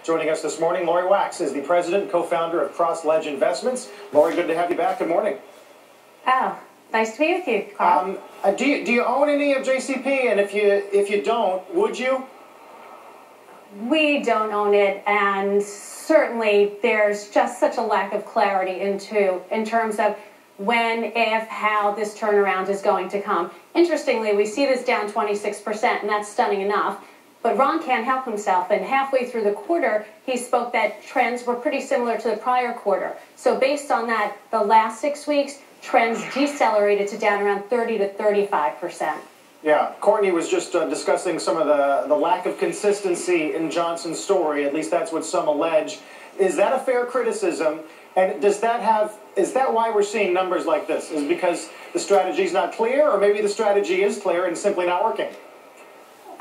Joining us this morning, Lori Wachs is the president and co-founder of Cross Ledge Investments. Lori, good to have you back. Good morning. Oh, nice to be with you, Carl. Do you own any of JCP? And if you don't, would you? We don't own it, and certainly there's just such a lack of clarity in terms of when, if, how this turnaround is going to come. Interestingly, we see this down 26%, and that's stunning enough. But Ron can't help himself, and halfway through the quarter, he spoke that trends were pretty similar to the prior quarter. So based on that, the last 6 weeks, trends decelerated to down around 30 to 35%. Yeah, Courtney was just discussing some of the lack of consistency in Johnson's story. At least that's what some allege. Is that a fair criticism? And is that why we're seeing numbers like this? Is it because the strategy is not clear, or maybe the strategy is clear and simply not working?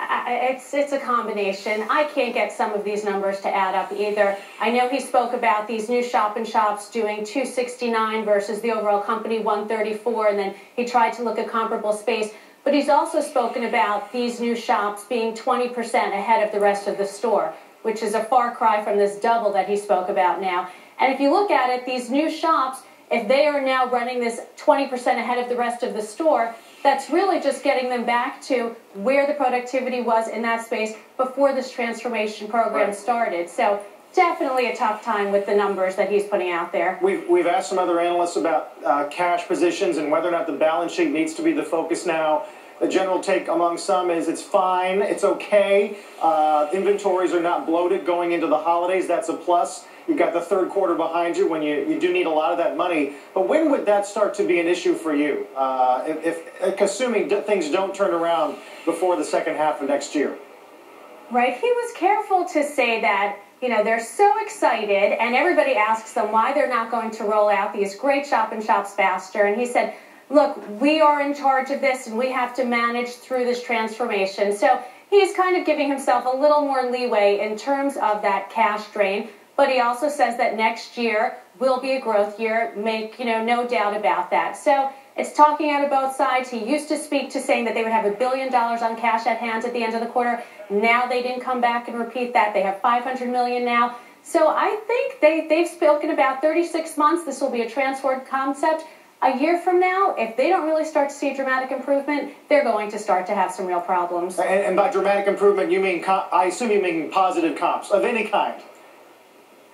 It's a combination. I can't get some of these numbers to add up either. I know he spoke about these new shop-in-shops doing $269 versus the overall company $134, and then he tried to look at comparable space. But he's also spoken about these new shops being 20% ahead of the rest of the store, which is a far cry from this double that he spoke about now. And if you look at it, these new shops, if they are now running this 20% ahead of the rest of the store, that's really just getting them back to where the productivity was in that space before this transformation program started. So definitely a tough time with the numbers that he's putting out there. We've asked some other analysts about cash positions and whether or not the balance sheet needs to be the focus now. The general take among some is it's fine, it's okay. Inventories are not bloated going into the holidays. That's a plus. You've got the third quarter behind you when you do need a lot of that money. But when would that start to be an issue for you, if assuming things don't turn around before the second half of next year? Right. He was careful to say that, you know, they're so excited, and everybody asks them why they're not going to roll out these great shop-in-shops faster. And he said, look, we are in charge of this, and we have to manage through this transformation. So he's kind of giving himself a little more leeway in terms of that cash drain. But he also says that next year will be a growth year, no doubt about that. So it's talking out of both sides. He used to speak to saying that they would have $1 billion on cash at hand at the end of the quarter. Now they didn't come back and repeat that. They have $500 million now. So I think they've spoken about 36 months. This will be a transformed concept. A year from now, if they don't really start to see a dramatic improvement, they're going to start to have some real problems. And by dramatic improvement, you mean, I assume you mean positive comps of any kind.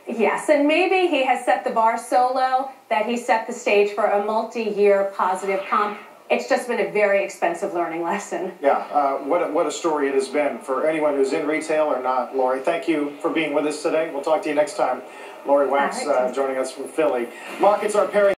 Yes, and maybe he has set the bar so low that he set the stage for a multi-year positive comp. It's just been a very expensive learning lesson. Yeah, what a story it has been for anyone who's in retail or not. Lori, thank you for being with us today. We'll talk to you next time. Lori Wachs joining us from Philly. Markets are pairing